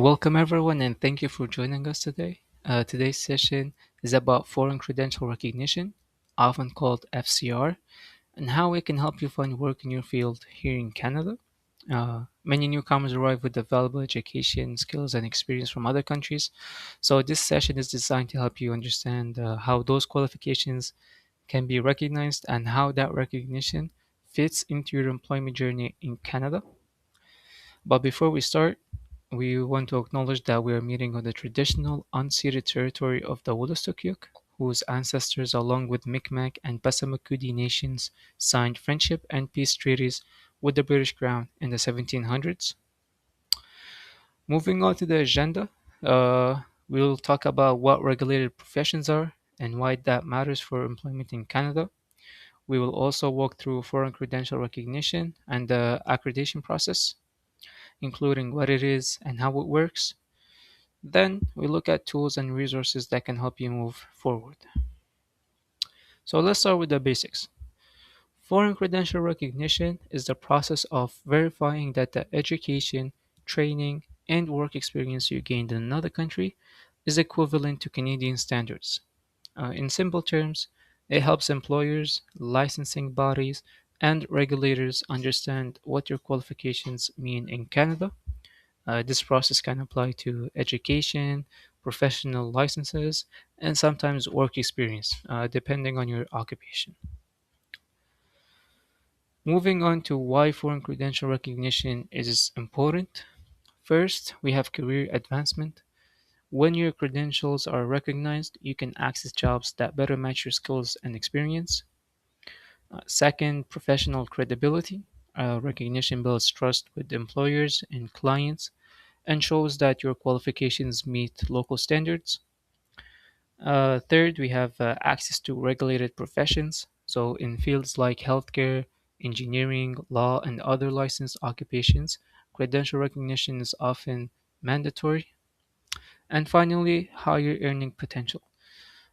Welcome everyone, and thank you for joining us today. Today's session is about foreign credential recognition, often called FCR, and how it can help you find work in your field here in Canada. Many newcomers arrive with valuable education, skills, and experience from other countries. So, this session is designed to help you understand how those qualifications can be recognized and how that recognition fits into your employment journey in Canada. But before we start, we want to acknowledge that we are meeting on the traditional unceded territory of the Wolastoqiyik, whose ancestors, along with Mi'kmaq and Passamaquoddy nations, signed friendship and peace treaties with the British Crown in the 1700s. Moving on to the agenda, we'll talk about what regulated professions are and why that matters for employment in Canada. We will also walk through foreign credential recognition and the accreditation process, including what it is and how it works. Then we look at tools and resources that can help you move forward. So let's start with the basics. Foreign credential recognition is the process of verifying that the education, training, and work experience you gained in another country is equivalent to Canadian standards. In simple terms, it helps employers, licensing bodies, and regulators understand what your qualifications mean in Canada. This process can apply to education, professional licenses, and sometimes work experience, depending on your occupation. Moving on to why foreign credential recognition is important. First, we have career advancement. When your credentials are recognized, you can access jobs that better match your skills and experience. Second, professional credibility. Recognition builds trust with employers and clients and shows that your qualifications meet local standards. Third, we have access to regulated professions. So, in fields like healthcare, engineering, law, and other licensed occupations, credential recognition is often mandatory. And finally, higher earning potential.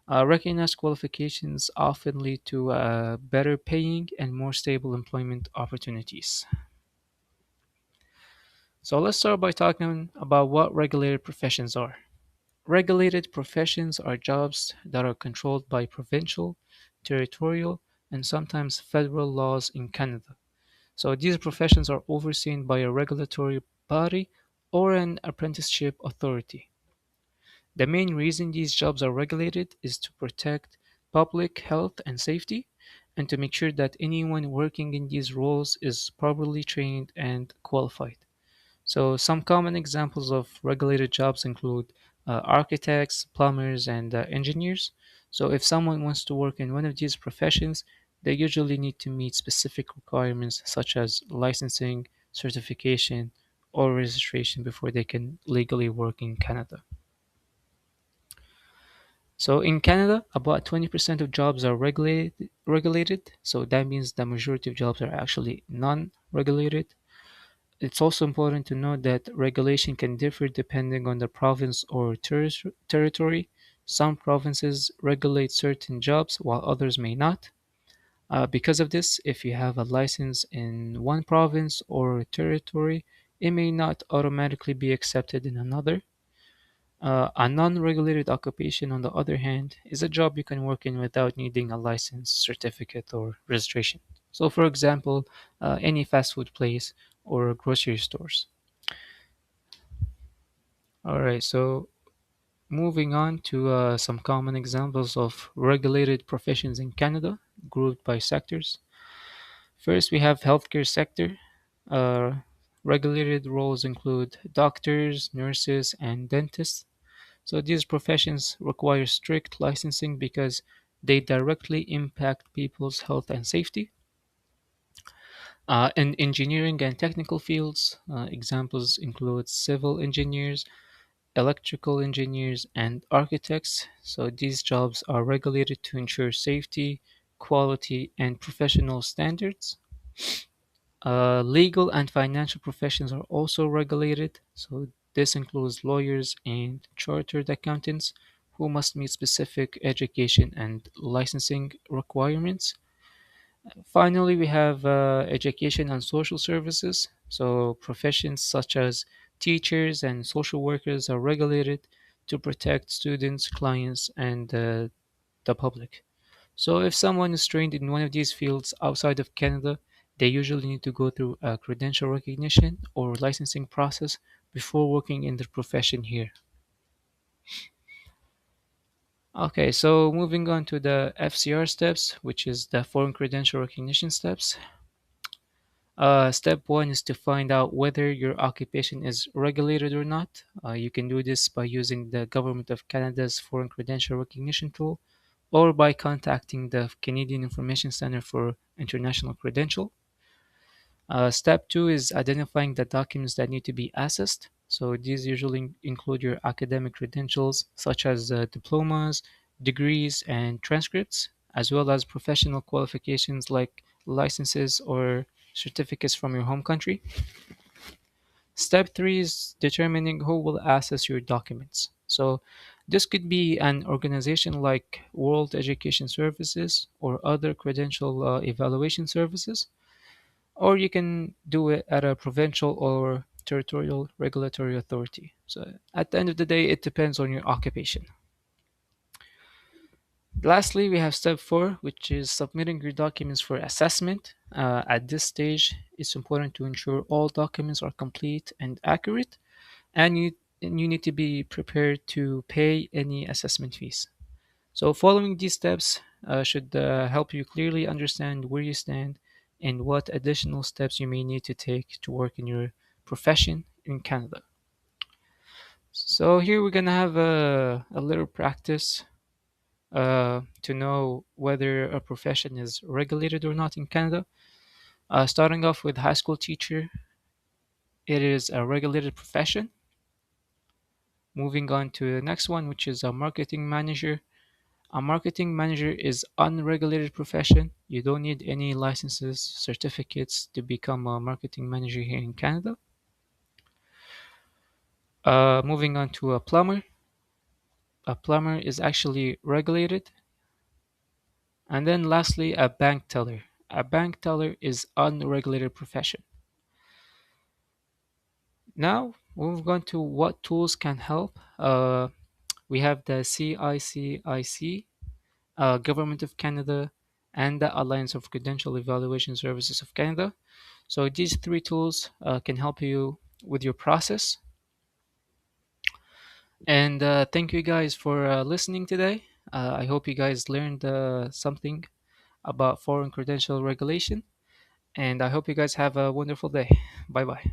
Recognized qualifications often lead to better paying and more stable employment opportunities. So, let's start by talking about what regulated professions are. Regulated professions are jobs that are controlled by provincial, territorial, and sometimes federal laws in Canada. So these professions are overseen by a regulatory body or an apprenticeship authority. The main reason these jobs are regulated is to protect public health and safety and to make sure that anyone working in these roles is properly trained and qualified. So, some common examples of regulated jobs include architects, plumbers, and engineers. So, if someone wants to work in one of these professions, they usually need to meet specific requirements such as licensing, certification, or registration before they can legally work in Canada. So, in Canada, about 20% of jobs are regulated. So, that means the majority of jobs are actually non regulated. It's also important to note that regulation can differ depending on the province or territory. Some provinces regulate certain jobs while others may not. Because of this, if you have a license in one province or territory, it may not automatically be accepted in another. A non regulated occupation, on the other hand, is a job you can work in without needing a license, certificate, or registration. So, for example, any fast food place or grocery stores. All right, so moving on to some common examples of regulated professions in Canada, grouped by sectors. First, we have healthcare sector. Uh, Regulated roles include doctors, nurses, and dentists. So these professions require strict licensing because they directly impact people's health and safety. In engineering and technical fields, examples include civil engineers, electrical engineers, and architects. So these jobs are regulated to ensure safety, quality, and professional standards. Legal and financial professions are also regulated. So this includes lawyers and chartered accountants who must meet specific education and licensing requirements. Finally, we have education and social services. So professions such as Teachers and social workers are regulated to protect students, clients, and the public. So if someone is trained in one of these fields outside of Canada, they usually need to go through a credential recognition or licensing process before working in the profession here. Okay, so moving on to the FCR steps, which is the foreign credential recognition steps. Step one is to find out whether your occupation is regulated or not. You can do this by using the Government of Canada's foreign credential recognition tool or by contacting the Canadian Information Center for International Credential. Step two is identifying the documents that need to be assessed. So these usually include your academic credentials, such as diplomas, degrees, and transcripts, as well as professional qualifications like licenses or certificates from your home country. Step three is determining who will access your documents. So this could be an organization like World Education Services or other credential evaluation services, or you can do it at a provincial or territorial regulatory authority. So at the end of the day, it depends on your occupation. Lastly, we have step four, which is submitting your documents for assessment. At this stage, it's important to ensure all documents are complete and accurate, and you need to be prepared to pay any assessment fees. So, following these steps should help you clearly understand where you stand and what additional steps you may need to take to work in your profession in Canada. So, here we're gonna have a little practice to know whether a profession is regulated or not in Canada. Starting off with high school teacher, it is a regulated profession. Moving on to the next one, which is a marketing manager. A marketing manager is unregulated profession. You don't need any licenses, certificates to become a marketing manager here in Canada. Moving on to a plumber. A plumber is actually regulated. And then lastly, a bank teller. A bank teller is unregulated profession. Now, moving on to what tools can help. We have the CICIC, Government of Canada, and the Alliance of Credential Evaluation Services of Canada. So these three tools can help you with your process. And thank you guys for listening today. I hope you guys learned something about foreign credential regulation. And I hope you guys have a wonderful day. Bye bye.